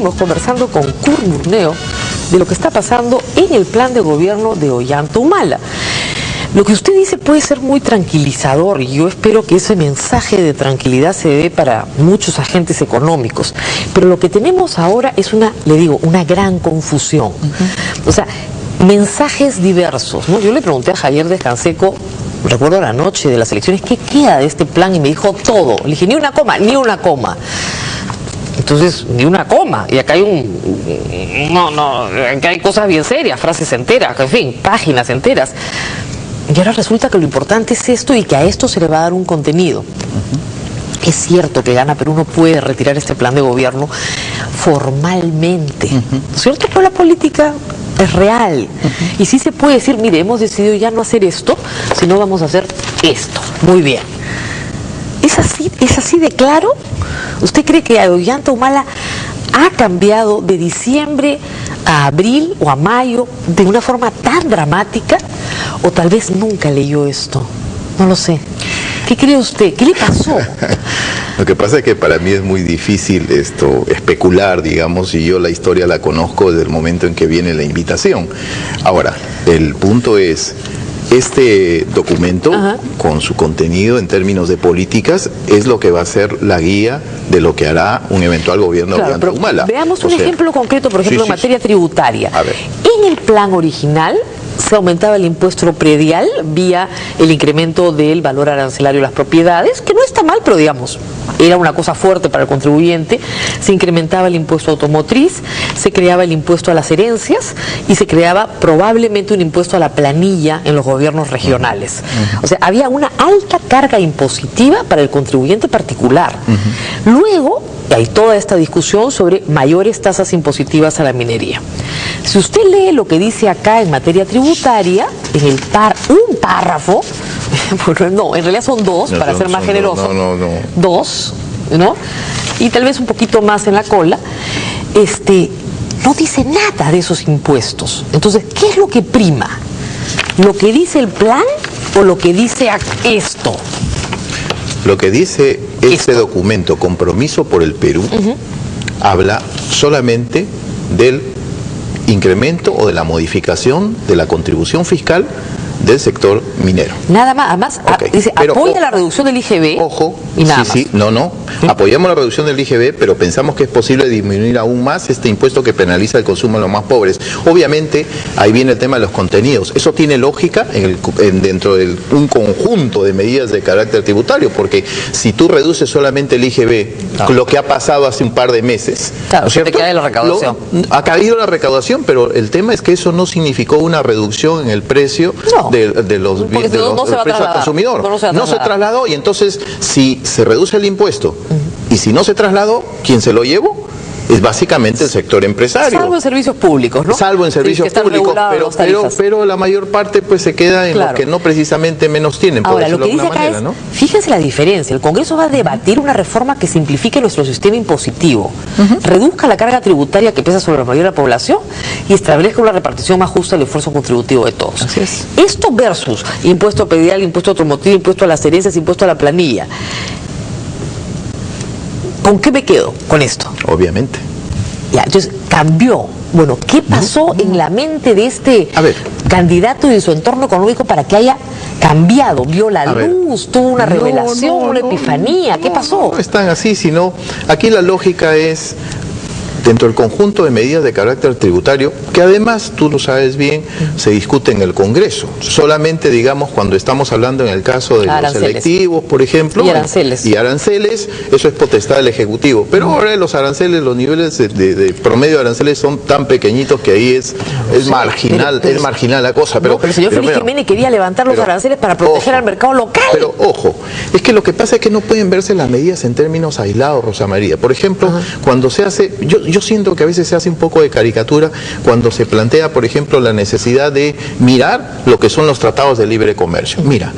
seguimos conversando con Kurt Burneo de lo que está pasando en el plan de gobierno de Ollanta Humala. Lo que usted dice puede ser muy tranquilizador y yo espero que ese mensaje de tranquilidad se dé para muchos agentes económicos. Pero lo que tenemos ahora es una gran confusión. O sea, mensajes diversos, ¿no? Yo le pregunté a Javier Descanseco, recuerdo la noche de las elecciones, ¿qué queda de este plan? Y me dijo todo. Le dije, ni una coma, ni una coma. Entonces, ni una coma. Y acá hay acá hay cosas bien serias, frases enteras, en fin, páginas enteras. Y ahora resulta que lo importante es esto y que a esto se le va a dar un contenido. Es cierto que Gana Perú no puede retirar este plan de gobierno formalmente, ¿no es cierto? Pero la política es real. Y sí se puede decir, mire, hemos decidido ya no hacer esto, sino vamos a hacer esto. Muy bien. ¿Es así de claro? ¿Usted cree que Ollanta Humala ha cambiado de diciembre a abril o a mayo de una forma tan dramática? ¿O tal vez nunca leyó esto? No lo sé. ¿Qué cree usted? ¿Qué le pasó? Lo que pasa es que para mí es muy difícil especular, digamos, y yo la historia la conozco desde el momento en que viene la invitación. Ahora, el punto es, este documento, con su contenido en términos de políticas, es lo que va a ser la guía de lo que hará un eventual gobierno de Ollanta Humala. Veamos un ejemplo concreto, por ejemplo, en materia tributaria. A ver. En el plan original se aumentaba el impuesto predial vía el incremento del valor arancelario de las propiedades, que no está mal, pero digamos, era una cosa fuerte para el contribuyente. Se incrementaba el impuesto automotriz, se creaba el impuesto a las herencias y se creaba probablemente un impuesto a la planilla en los gobiernos regionales. O sea, había una alta carga impositiva para el contribuyente particular. Luego hay toda esta discusión sobre mayores tasas impositivas a la minería. Si usted lee lo que dice acá en materia tributaria, en el un párrafo, bueno, no, en realidad son dos, para ser más generoso. Dos, ¿no? Y tal vez un poquito más en la cola. No dice nada de esos impuestos. Entonces, ¿qué es lo que prima? ¿Lo que dice el plan o lo que dice esto? Lo que dice este documento, Compromiso por el Perú, habla solamente del incremento o de la modificación de la contribución fiscal del sector minero. Nada más, además dice, apoya la reducción del IGB. Ojo, y nada más. Apoyamos la reducción del IGB, pero pensamos que es posible disminuir aún más este impuesto que penaliza el consumo de los más pobres. Obviamente, ahí viene el tema de los contenidos. Eso tiene lógica dentro de un conjunto de medidas de carácter tributario, porque si tú reduces solamente el IGB, lo que ha pasado hace un par de meses, claro, ¿no te cae la recaudación? Ha caído la recaudación, pero el tema es que eso no significó una reducción en el precio de los precios al consumidor. No se trasladó, y entonces si se reduce el impuesto y si no se trasladó, ¿quién se lo llevó? Es básicamente el sector empresario. Salvo en servicios públicos, ¿no? Salvo en servicios públicos, pero la mayor parte pues se queda en lo que no precisamente menos tienen. Ahora, lo que dice acá es, fíjense la diferencia, el Congreso va a debatir una reforma que simplifique nuestro sistema impositivo, reduzca la carga tributaria que pesa sobre la mayoría de la población y establezca una repartición más justa del esfuerzo contributivo de todos. Así es. Esto versus impuesto predial, impuesto automotriz, impuesto a las herencias, impuesto a la planilla. ¿Con qué me quedo con esto? Obviamente. Ya, entonces cambió. Bueno, ¿qué pasó en la mente de este candidato y de su entorno económico para que haya cambiado? Vio la luz, tuvo una revelación, una epifanía. ¿Qué pasó? No es tan así, sino aquí la lógica es dentro del conjunto de medidas de carácter tributario, que además, tú lo sabes bien, se discute en el Congreso. Solamente, digamos, cuando estamos hablando en el caso de los selectivos, por ejemplo, y aranceles, eso es potestad del Ejecutivo. Pero ahora los aranceles, los niveles de promedio de aranceles son tan pequeñitos que ahí es marginal, es marginal la cosa. Pero el señor Félix Jiménez quería levantar los aranceles para proteger al mercado local. Pero ojo, es que lo que pasa es que no pueden verse las medidas en términos aislados, Rosa María. Por ejemplo, cuando se hace, yo siento que a veces se hace un poco de caricatura cuando se plantea, por ejemplo, la necesidad de mirar lo que son los tratados de libre comercio. Mira,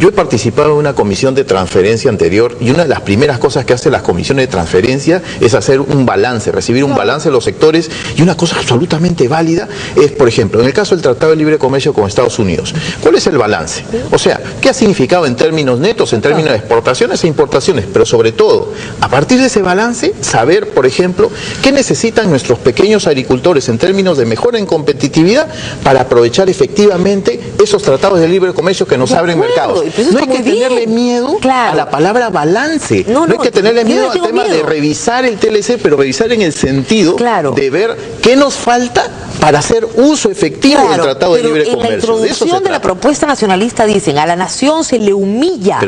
yo he participado en una comisión de transferencia anterior y una de las primeras cosas que hacen las comisiones de transferencia es hacer un balance, recibir un balance de los sectores, y una cosa absolutamente válida es, por ejemplo, en el caso del Tratado de Libre Comercio con Estados Unidos, ¿cuál es el balance? O sea, ¿qué ha significado en términos netos, en términos de exportaciones e importaciones? Pero sobre todo, a partir de ese balance, saber, por ejemplo, qué necesitan nuestros pequeños agricultores en términos de mejora en competitividad para aprovechar efectivamente esos tratados de libre comercio que nos abren mercados? No hay que tenerle miedo a la palabra balance, no hay que tenerle miedo al tema de revisar el TLC, pero revisar en el sentido de ver qué nos falta para hacer uso efectivo del Tratado de Libre Comercio. En la introducción de la propuesta nacionalista dicen, a la nación se le humilla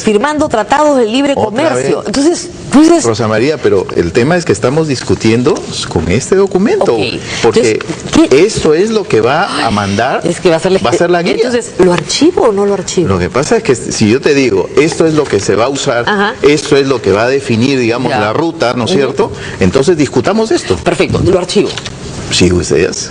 firmando tratados de libre comercio. Entonces, Rosa María, pero el tema es que estamos discutiendo con este documento, porque eso es lo que va a mandar, va a ser la guía. Entonces, ¿lo archivo o no lo archivo? Lo que pasa es que si yo te digo, esto es lo que se va a usar, esto es lo que va a definir, digamos, la ruta, ¿no es cierto? Entonces discutamos esto. Perfecto, lo archivo. Sí, ustedes.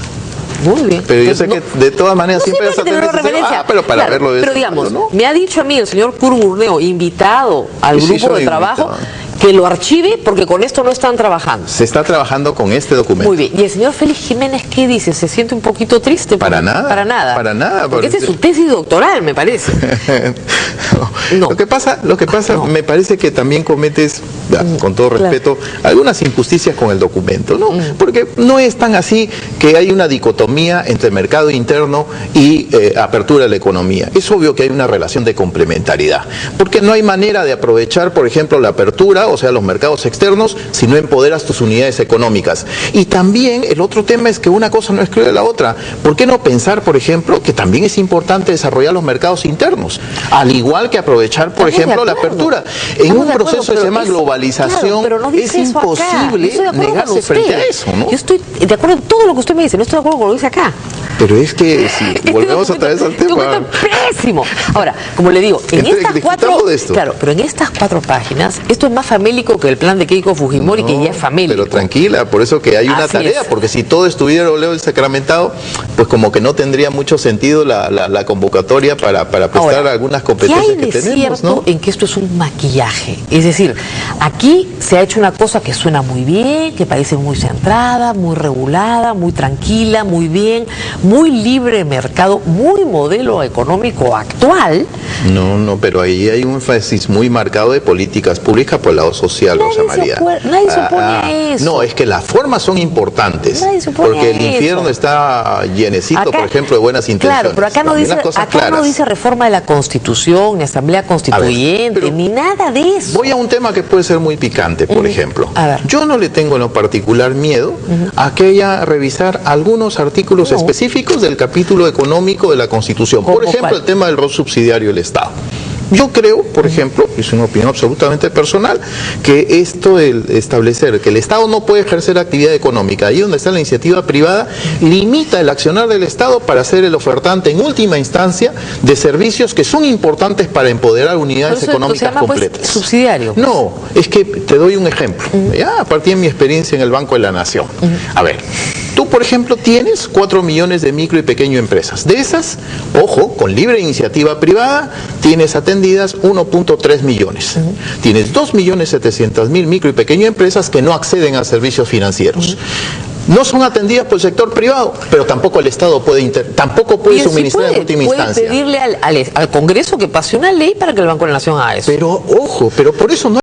Muy bien. Pero yo sé que de todas maneras siempre vas a tener referencia. Pero para verlo de Pero digamos, me ha dicho a mí el señor Curburneo, invitado al grupo de trabajo, que lo archive porque con esto no están trabajando. Se está trabajando con este documento. Muy bien. ¿Y el señor Félix Jiménez qué dice? ¿Se siente un poquito triste? Para nada. Para nada. Para nada. Porque esa es su tesis doctoral, me parece. No. Lo que pasa, me parece que también cometes, con todo respeto, algunas injusticias con el documento, ¿no? Porque no es tan así que hay una dicotomía entre mercado interno y apertura de la economía. Es obvio que hay una relación de complementariedad, porque no hay manera de aprovechar, por ejemplo, la apertura, o sea, los mercados externos, si no empoderas tus unidades económicas. Y también el otro tema es que una cosa no excluye a la otra. ¿Por qué no pensar, por ejemplo, que también es importante desarrollar los mercados internos, al igual que aprovechar, por ejemplo, la apertura? En un proceso que se llama globalización, es imposible negarse frente a eso, ¿no? Yo estoy de acuerdo en todo lo que usted me dice, no estoy de acuerdo con lo que dice acá. Pero es que si volvemos otra vez al tema... Pésimo. Ahora, como le digo, en estas pero en estas 4 páginas, esto es más famélico que el plan de Keiko Fujimori, que ya es famélico. Pero tranquila, por eso que hay una tarea, porque si todo estuviera el sacramentado, pues como que no tendría mucho sentido la convocatoria para prestar algunas competencias que tenemos, ¿no? En que esto es un maquillaje. Es decir, aquí se ha hecho una cosa que suena muy bien, que parece muy centrada, muy regulada, muy tranquila, muy bien, muy libre mercado, muy modelo económico actual. No, pero ahí hay un énfasis muy marcado de políticas públicas por el lado social, Rosa María. Nadie se opone a eso. No, es que las formas son importantes, porque el infierno está llenecito, por ejemplo, de buenas intenciones. Claro, pero acá no dice reforma de la Constitución, ni Asamblea Constituyente, ni nada de eso. Voy a un tema que puede ser muy picante, por ejemplo. Yo no le tengo en lo particular miedo a que haya revisar algunos artículos específicos del capítulo económico de la Constitución. Por ejemplo, el tema del rol subsidiario del Estado. Yo creo, por ejemplo, es una opinión absolutamente personal, que esto de establecer que el Estado no puede ejercer actividad económica, ahí donde está la iniciativa privada, limita el accionar del Estado para ser el ofertante en última instancia de servicios que son importantes para empoderar unidades económicas completas. Pues, subsidiario. No, es que te doy un ejemplo, ya a partir de mi experiencia en el Banco de la Nación. A ver, tú, por ejemplo, tienes 4 millones de micro y pequeño empresas. De esas, ojo, con libre iniciativa privada, tienes atendidas 1.3 millones. Tienes 2.700.000 micro y pequeño empresas que no acceden a servicios financieros. No son atendidas por el sector privado, pero tampoco el Estado puede suministrar en última instancia. Puede pedirle al Congreso que pase una ley para que el Banco de la Nación haga eso. Pero, ojo, pero por eso no